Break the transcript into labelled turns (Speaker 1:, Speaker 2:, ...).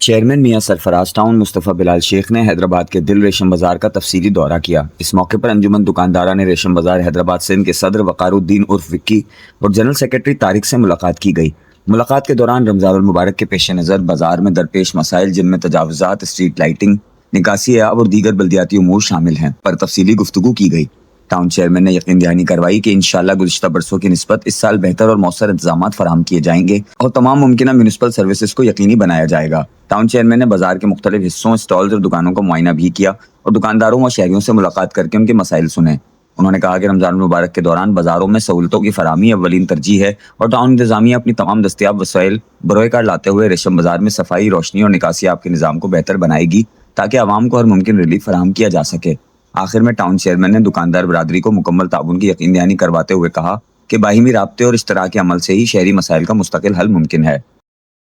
Speaker 1: Chairman मियां Sarfaraz town Mustafa Bilal Sheikh ने हैदराबाद के दिल रेशम बाजार का तफसीली दौरा किया। इस मौके पर अंजुमन दुकानदारा ने रेशम बाजार हैदराबाद सिंध के सदर वकारुद्दीन उर्फ विक्की और जनरल सेक्रेटरी तारिक से मुलाकात की गई। मुलाकात के दौरान रमज़ानुल मुबारक के पेश नज़र बाजार में दरपेश मसाइल जिनमें तजावुज़ात, स्ट्रीट लाइटिंग, निकासी आब और दीगर बल्दियाती उमूर शामिल हैं पर तफसीली गुफ्तगू की गई। टाउन चेयरमैन ने यकीन दहानी करवाई कि इंशाअल्लाह गुज़िश्ता बरसों की निस्बत इस साल बेहतर और मौसर इंतजाम फराहम किए जाएंगे और तमाम मुमकिन म्यूनिसिपल सर्विसेज को यकीनी बनाया जाएगा। टाउन चेयरमैन ने बाजार के मुख्तलिफ हिस्सों, स्टॉल्स और दुकानों का मुआयना भी किया और दुकानदारों व शहरियों से मुलाकात करके उनके मसाइल सुने। उन्होंने कहा कि रमजान मुबारक के दौरान बाजारों में सहूलतों की फराहमी अव्वलीन तरजीह है और टाउन इंतजामिया अपनी तमाम दस्तियाब वसाइल बरोएकार लाते हुए रेशम बाजार में सफाई, रोशनी और निकासी आपके निज़ाम को बेहतर बनाएगी ताकि आवाम को हर मुमकिन रिलीफ फराहम किया जा सके। आखिर में टाउन चेयरमैन ने दुकानदार बरादरी को मुकम्मल ताउन की यकीन दहानी करवाते हुए कहा कि बाहिमी राब्ते और इश्तराक अमल से ही शहरी मसाइल का मुस्तकिल हल मुमकिन है।